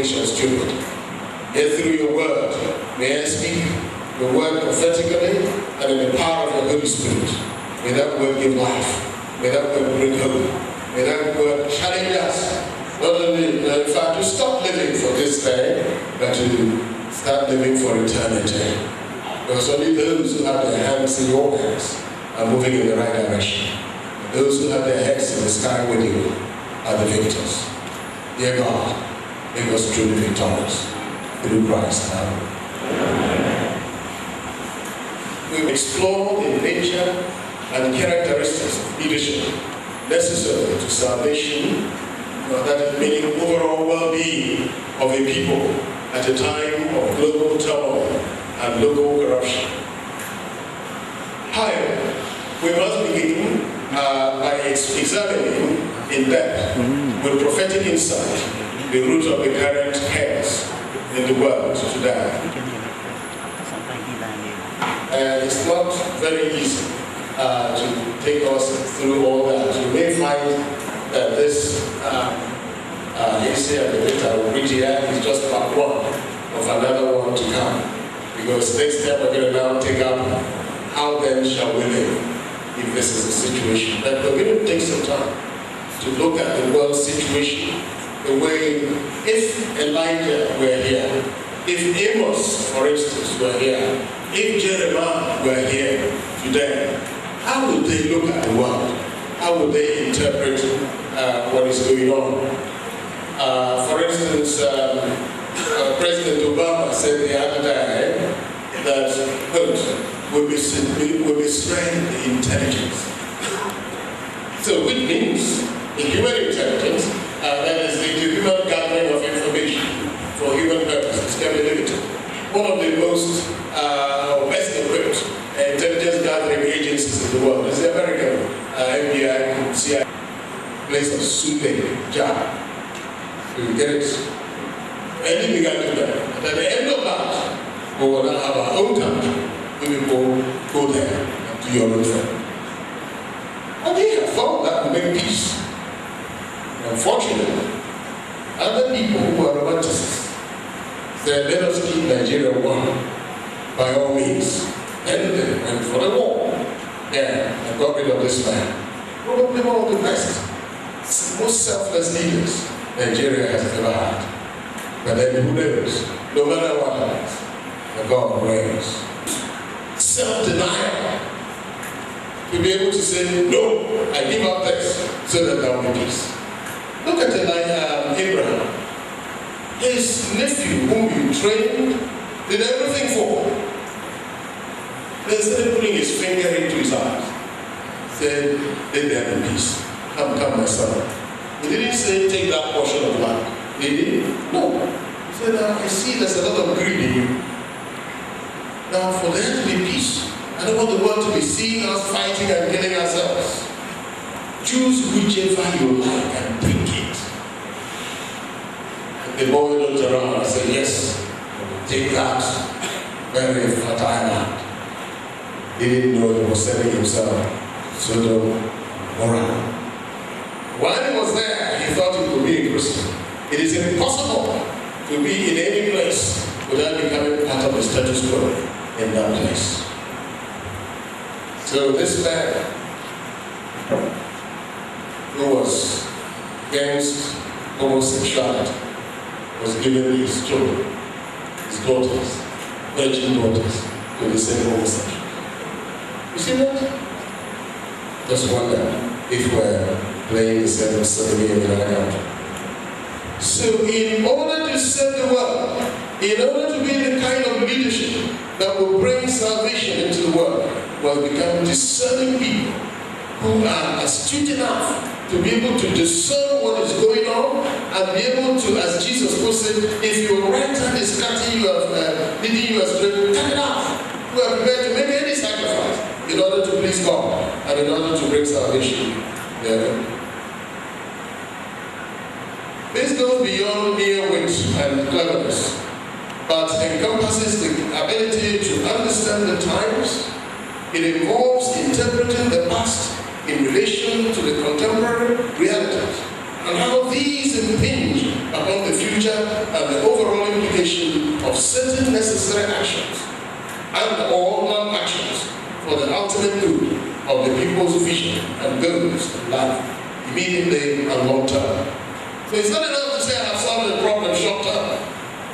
foolish and stupid. Yet through your word, may I speak your word prophetically and in the power of the Holy Spirit. May that word give life. May that word bring hope. May that word challenge us, not only, in fact, to stop living for this day, but to start living for eternity. Because only those who have their hands in your hands are moving in the right direction. Those who have their heads in the sky with you are the victors. Dear God, make us truly victorious through Christ. Amen. We've explored the nature and characteristics of leadership necessary to salvation, that is meaning overall well-being of a people at a time of global turmoil and local corruption. However, we must begin by examining in depth, with prophetic insight, the root of the current chaos in the world today. And it's not very easy to take us through all that. You may find that this essay at the later Bridget is just part one of another one to come. Because next step we're going to now take up how then shall we live if this is the situation. But we're going to take some time to look at the world situation, the way if Elijah were here, if Amos, for instance, were here, if Jeremiah were here today, how would they look at the world? How would they interpret what is going on? For instance, President Obama said the other day that, quote, will be strained the intelligence. So which means the human intelligence, that is the human gathering of information for human purposes, can be limited. One of the most best equipped intelligence gathering agencies in the world is the American FBI, CIA, place of Sule job. You get it? And then we got to that. At the end of that, we will now have our own country. We will go there and do your own thing. And they have thought that would make peace. And unfortunately, other people who are romanticists said, let us keep Nigeria one by all means. And for the war, and got rid of this man. Probably one of the best, most selfless leaders Nigeria has ever had. But then who knows? No matter what happens, the God reigns. Self-denial. To be able to say, no, I give up this so that there will be peace. Look at Abraham. His nephew, whom he trained, did everything for. Then instead of putting his finger into his eyes, said, let there be peace. Come, my son. He didn't say, take that portion of land. Did he? No. He said, I see there's a lot of greed in you. Now, for there to be peace, I don't want the world to be seeing us fighting and killing ourselves. Choose whichever you like and take it. And the boy looked around and said, yes, take that very fertile land. He didn't know he was selling himself to Sodom and Gomorrah. While he was there, he thought he could be a Christian. It is impossible to be in any place without becoming part of the status quo in that place. So this man, who was against homosexuality, was given his children, his daughters, virgin daughters, to the same homosexual. You see that? Just wonder if we're playing the same sodomy in our country. So in order to serve the world, in order to be the kind of leadership that will bring salvation into the world, will become discerning people who are astute enough to be able to discern what is going on and be able to, as Jesus puts it, if your right hand is cutting you off, leading you astray, cut it off. You are prepared to make any sacrifice in order to please God and in order to bring salvation. This goes beyond mere wit and cleverness, but encompasses the ability to understand the times. It involves interpreting the past in relation to the contemporary realities, and how these impinge upon the future and the overall implication of certain necessary actions and or non-actions for the ultimate good of the people's vision and goals in life, immediately and long term. So it's not enough to say I have solved the problem short term.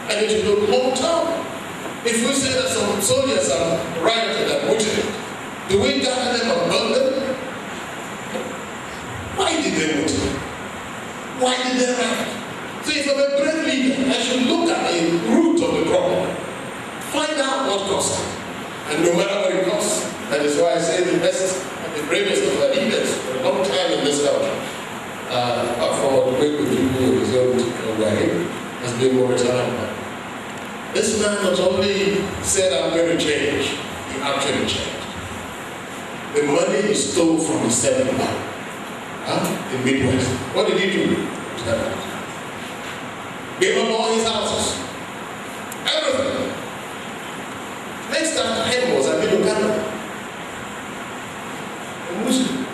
I need to look long term. If we say that some soldiers are rioted and mutilated, do we gather them and burn them? Why did they mutilate? Why did they riot? So if I'm a great leader, I should look at the root of the problem, find out what caused it, and no matter what it costs. That is why I say the best and the bravest of our leaders for a long time in this country, up for the way with people in his own way, has been Mauritania. This man not only said, I'm going to change, he actually changed. The money he stole from his seven bank in Midwest. What did he do? Gave up all his houses. Everything. Next time him was a Uganda. A Muslim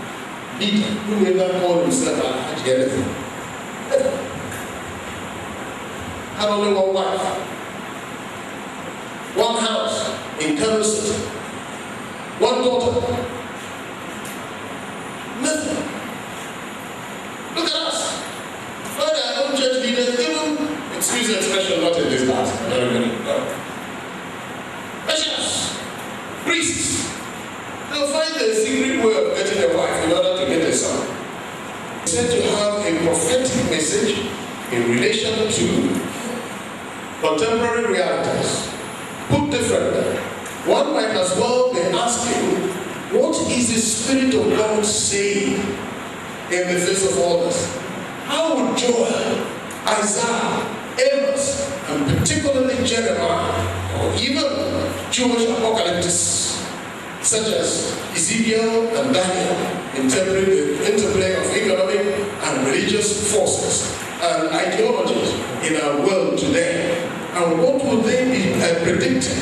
leader who never called himself a Hajj anything. Had only one wife. One house in Kano City. One daughter. Nothing. Look at us. Find our own church leaders, even, excuse the expression, not in this class. Bishops, priests, they'll find the secret way of getting a wife in order to get a son. It's said to have a prophetic message in relation to contemporary realities. Put differently, one might as well be asking, what is the Spirit of God saying in the face of all this? How would Joel, Isaiah, Amos, and particularly Jeremiah, or even Jewish apocalyptists, such as Ezekiel and Daniel, interpret the interplay of economic and religious forces and ideologies in our world today? And what would they be predicting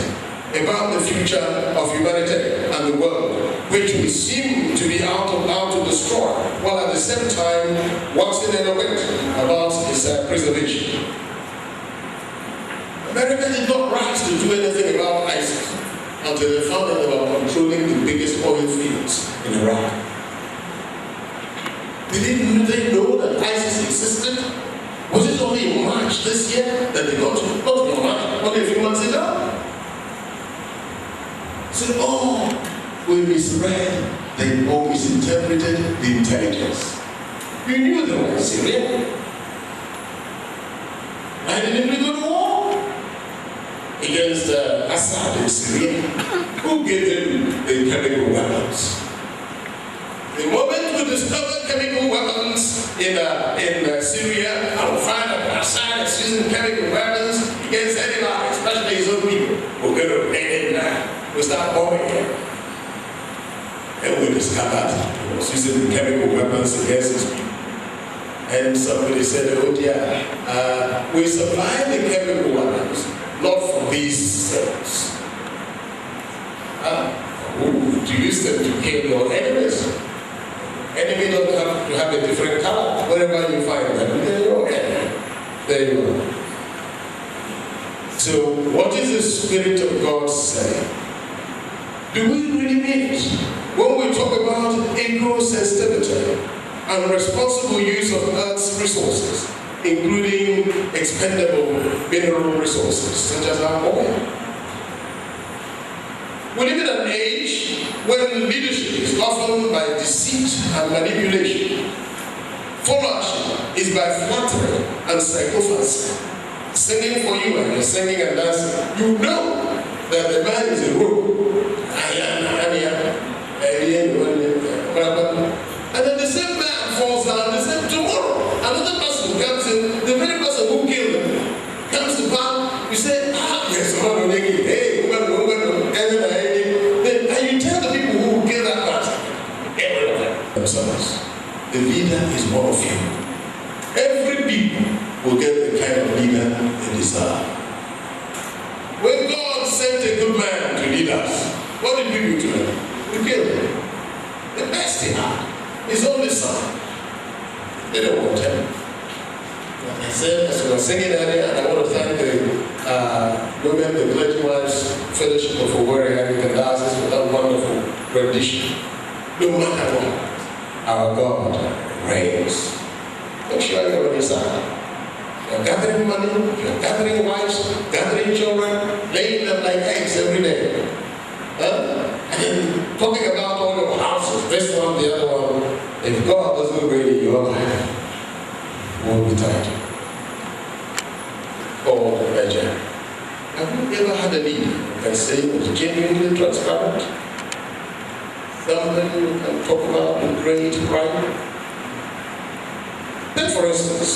about the future of humanity and the world, which we seem to be out to destroy, while at the same time waxing eloquent about its preservation? America did not rise to do anything about ISIS until they found out about controlling the biggest oil fields in Iraq. Did they know that ISIS existed? Was it only in March this year that they got to? Not in March, only a few months ago. So, we misread, they misinterpreted the intelligence. You knew they were Syrian. Why didn't we go to war against Assad in Syria? Who gave them the chemical weapons? The moment we discover chemical weapons in Syria, and we find that Assad is using chemical weapons against anybody, especially his own people, we're going to hit him now. We start bombing him. And we discovered he was using chemical weapons against his people. And somebody said, oh dear, we supply the chemical weapons not for these cells. To use them to kill your enemies. Enemy doesn't have to have a different color. Wherever you find them, they're your enemy. There you are. So, what is the Spirit of God saying? Do we really mean it? When we talk about eco-sensitivity and responsible use of Earth's resources, including expendable mineral resources, such as our oil. We live in an age when leadership is often by deceit and manipulation. Followership is by flattery and psychophancy. Singing for you and you're singing and dancing. You know that the man is a rogue. And then the same man falls down the same tomorrow. Another person comes in, the very person who killed him comes to power. You say, yes, hey, and you tell the people who killed that person, get rid of them themselves. The leader is one of you. Every people will get the kind of leader they deserve. When God sent a good man to lead us, what did we do to him? We killed him. The best he had, his only son. They don't want him. Like I said, as we were singing earlier, and I want to thank the women, the clergy wives fellowship of Owerri Anglican Diocese for that wonderful rendition. No matter what, our God reigns. Make sure you're on his side. You're gathering money, you're gathering wives, gathering children, laying them like eggs every day. And talking about all your houses, this one, the other one. If God doesn't reign in your life, you won't be tired. Or measure. Have you ever had a leader who can say it was genuinely transparent? Somebody who can talk about the great pride? Then, for instance,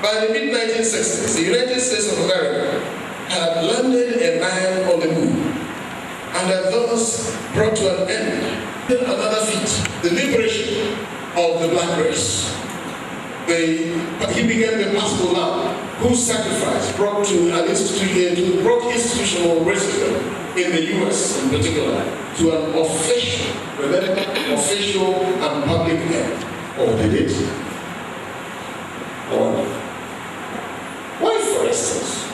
by the mid-1960s, the United States of America had landed a man on the moon and had thus brought to an end another feat, the liberation of the black race. He became the pastor now whose sacrifice brought institutional racism in the U.S. in particular to an official and public end. Or did it? Why, for instance,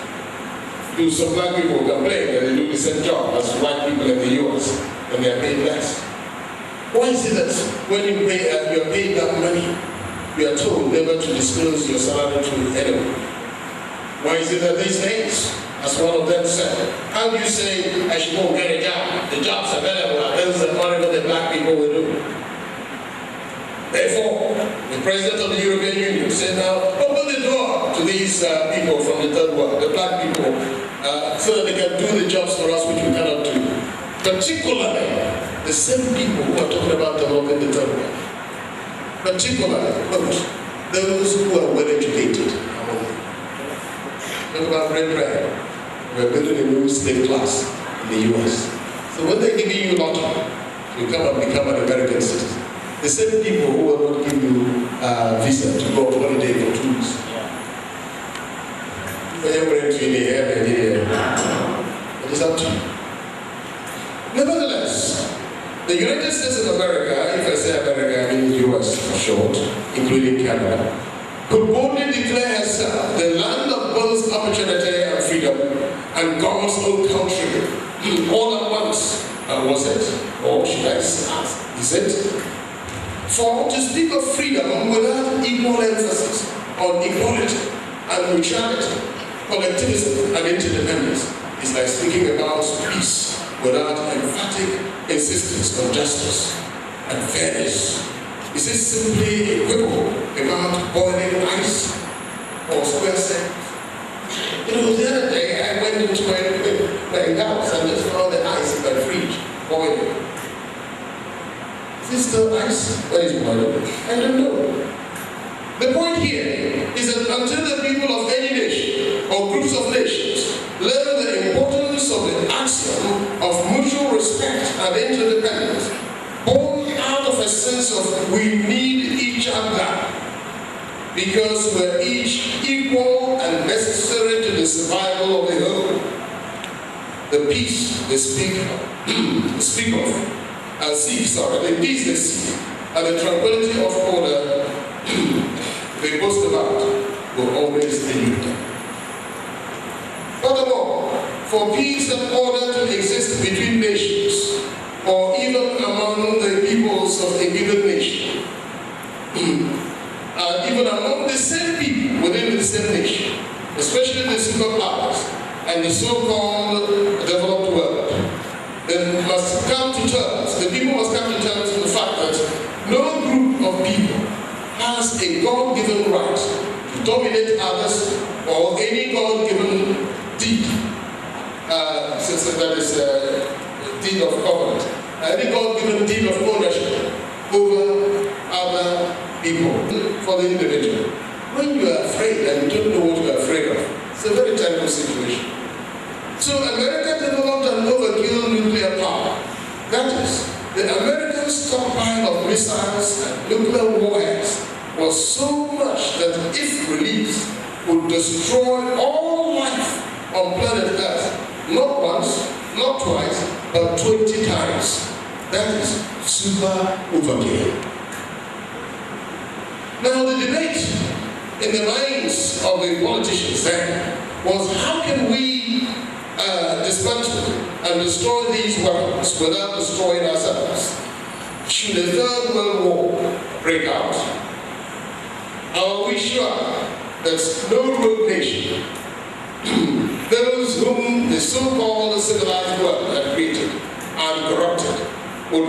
do some black people complain that they do the same job as white people in the U.S. and they are paid less? Why is it that when you are paid that money, you are told never to disclose your salary to anyone? Why is it that these days, as one of them said, how do you say I should go get a job? The jobs are available, and that's whatever the black people will do. Therefore, the President of the European Union said now, open the door to these people from the third world, the black people, so that they can do the jobs for us which we cannot do. Particularly, the same people who are talking about developing the third world. Particularly, quote, those who are well educated. Talk about Red Brand. We're building a new slave class in the US. So when they're giving you lottery, you come and become an American citizen. The same people who will not give you a visa to go on holiday for 2 weeks. It is up to you. Nevertheless, the United States of America, if I say America, I mean the US for short, including Canada, could boldly declare herself the land of both opportunity and freedom and God's own country all at once. Was it? Or should I ask, is it? For to speak of freedom without equal emphasis on equality and neutrality, collectivism and interdependence is like speaking about peace without emphatic insistence on justice and fairness. Is it simply a quibble about boiling ice or square circles? The other day I went into my house and just found the ice in my fridge boiling. Is it still ice? What is boiling? I don't know. The point here is that until the people of any nation or groups of nations learn the importance of the axiom of mutual respect and interdependence, born out of a sense of we need each other because we're each equal and necessary to the survival of the whole. The peace they seek, the peace they seek, and the tranquility of order they boast about will always elude them. Furthermore, for peace and order to exist between nations, or even among the peoples of a given nation, and even among the same people within the same nation, especially the superpowers and the so-called developed world, then must come to terms, the people must come to terms with the fact that no group of people has a God-given right to dominate others or any God-given deed, since that is a deed of covenant, any God-given deed of ownership over other people for the individual. When you are afraid and you don't know what you are afraid of, it's a very terrible situation. So America developed an overkill nuclear power. That is, the American stockpile of missiles and nuclear warheads was so much that if released, would destroy all life on planet Earth, not once, not twice, but 20 times. That is super overkill. Now the debate in the minds of the politicians then was, how can we dismantle and destroy these weapons without destroying ourselves? Should a third world war break out, are we sure that no rogue nation, those whom the so-called civilized world had created and corrupted, would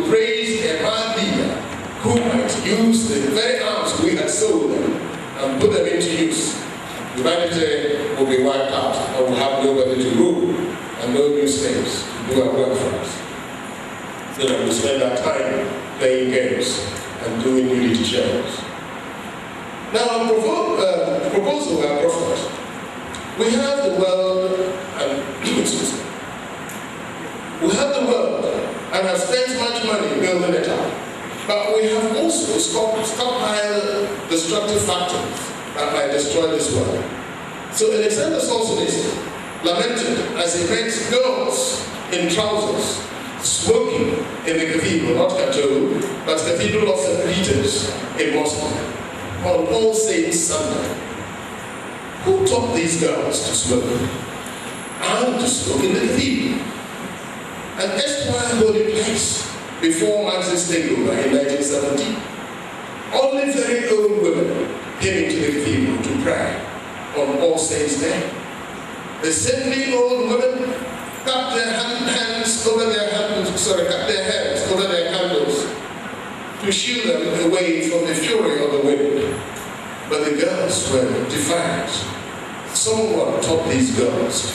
raise a mad leader who might use the very arms we had sold them and put them into use? Humanity will be wiped out, and will have nobody to rule and no new slaves to do our work for us. So that we spend our time playing games and doing unity shows. Now, proposal our prophet. We have the world and we have the world and have spent much money building it up. But we have also stockpiled destructive factors that might destroy this world. So Alexander Solzhenitsyn lamented as he met girls in trousers smoking in the cathedral, not Cathedral, but Cathedral of St. Peter's in Moscow on All Saints Sunday. Who taught these girls to smoke? And to smoke in the cathedral, an erstwhile holy place before Marxist takeover in 1970. Only very old women came into the cathedral to pray on All Saints Day. The saintly old women cut their hands over their candles to shield them away from the fury of the wind. But the girls were defiant. Someone taught these girls to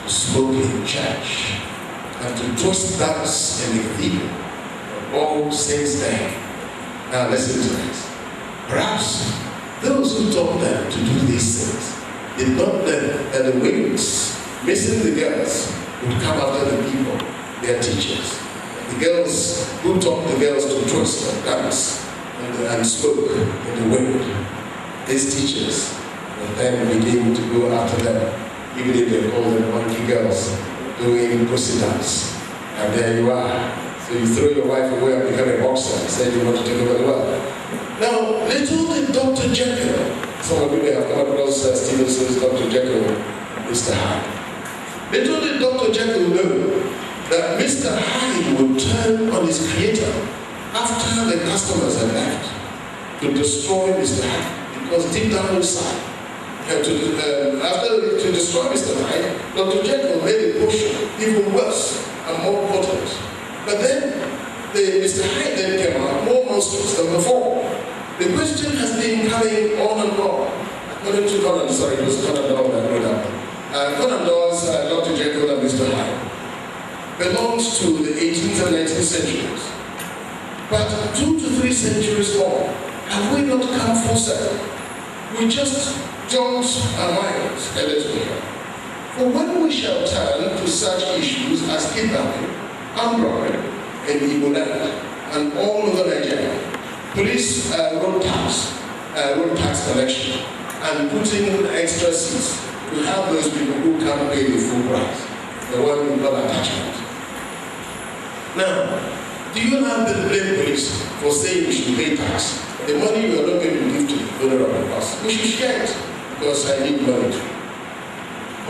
smoke in church, and to toast dance in the cathedral on All Saints Day. Now listen to this. Perhaps those who taught them to do these things did not know that the winds, missing the girls, would come after the people, their teachers. The girls who taught the girls to toast and dance and smoke in the wind, these teachers will then begin to go after them, even if they call them monkey girls, doing pussy dance. And there you are. So you throw your wife away and become a boxer and say you want to take over the world. Now, little did Dr. Jekyll, some of you may have come across Stevenson's Dr. Jekyll, Mr. Hyde. Little did Dr. Jekyll know that Mr. Hyde would turn on his creator after the customers had left to destroy Mr. Hyde, because deep down inside, to destroy Mr. Hyde, Dr. Jekyll made a potion even worse and more potent. But then, Mr. Hyde then came out more monstrous than before. The question has been coming on and on. According to Conan, it was Conan Doyle that wrote that. Conan Doyle's Dr. Jekyll and Mr. Hyde belongs to the 18th and 19th centuries. But 2 to 3 centuries on, have we not come full circle? We just jumped our minds a little here. For when we shall turn to such issues as kidnapping, armed robbery in Igbo land, and all over Nigeria, police road tax collection, and putting extra seats to help those people who can't pay the full price, the one we call attachment. Now, do you now blame police for saying we should pay tax? The money you are not going to give to the owner of the bus, we should share it, because I need money too.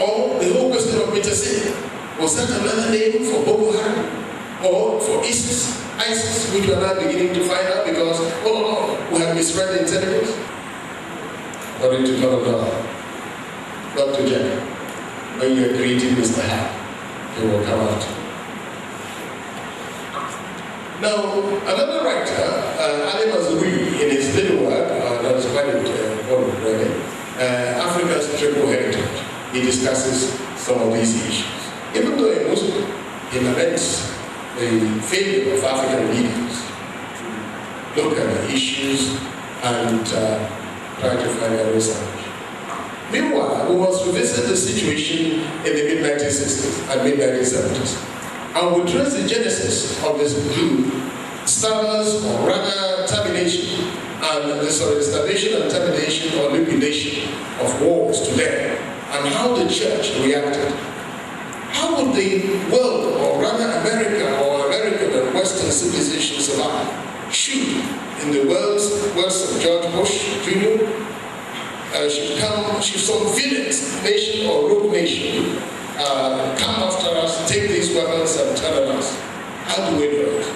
Or the whole question of Metasy, was that another name for Boko Haram? Or for ISIS, which we are now beginning to find out because all along we have misread the intelligence? According to Dr. Jekyll, when you are creating Mr. Hyde, he will come out. Now, another writer, Ali Mazrui, in his little work, that is quite important, really, Africa's Triple Heritage, he discusses some of these issues. Even though a Muslim, he laments the failure of African leaders to look at the issues and try to find a solution. Meanwhile, we must revisit the situation in the mid-1960s and mid-1970s. And we trace the genesis of this blue starvers, or rather termination, and the starvation and termination or liquidation of wars today, and how the church reacted. How would the world, or rather America, or American and Western civilization survive should in the words of George Bush Jr., should some villain nation or rogue nation come after us, take these weapons and turn on us, how do we do it?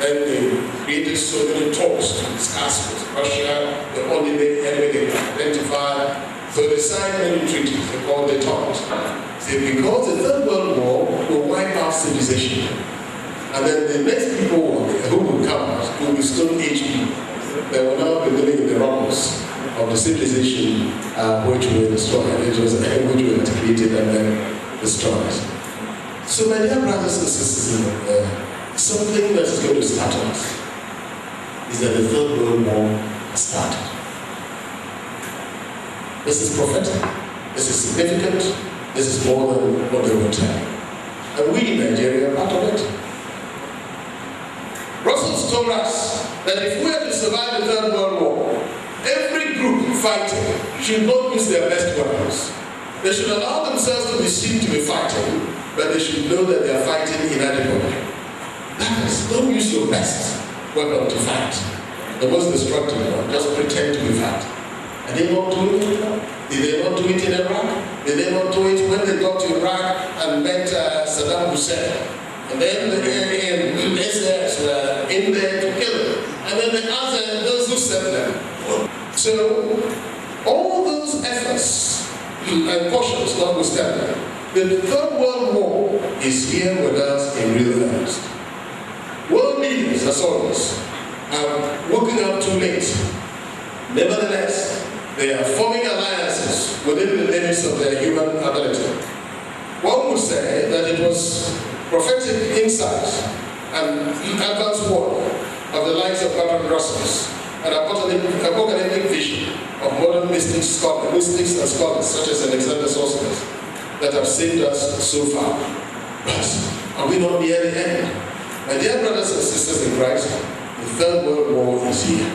Then they created so many talks to discuss with Russia, the only enemy they can identify. So they signed many treaties, they called the Taunt. See, because the Third World War will wipe out civilization. And then the next people who will come will be Stone Age people. They will now be living in the rubbles of the civilization which were destroyed. It was which were created and then destroyed. So my dear brothers and sisters, something that is going to start us is that the Third World War has started. This is prophetic, this is significant, this is more than what they will tell. And we in Nigeria are part of it. Russell told us that if we are to survive the Third World War, every group fighting should not use their best weapons. They should allow themselves to be seen to be fighting, but they should know that they are fighting inadequately. That is, don't use your best weapon to fight. The most destructive one, just pretend to be fighting. And they not do it? Did they not do it in Iraq? Did they not do it when they got to Iraq and met Saddam Hussein? And then the SAS were in there to kill them. And then they asked those who sent them. So, all those efforts and cautions notwithstanding, the Third World War is here with us in real earnest. World leaders, as always, are woken up too late. Nevertheless, they are forming alliances within the limits of their human ability. One would say that it was prophetic insight and advanced work of the likes of Bertrand Russell, an apocalyptic vision of modern mystics and scholars such as Alexander Sosthenes that have saved us so far. But are we not near the end? My dear brothers and sisters in Christ, the Third World War is here.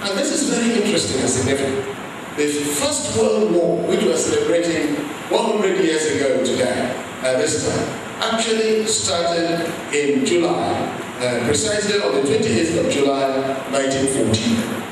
And this is very interesting and significant. The First World War, which we are celebrating 100 years ago today, this time, actually started in July, precisely on the 28th of July, 1914.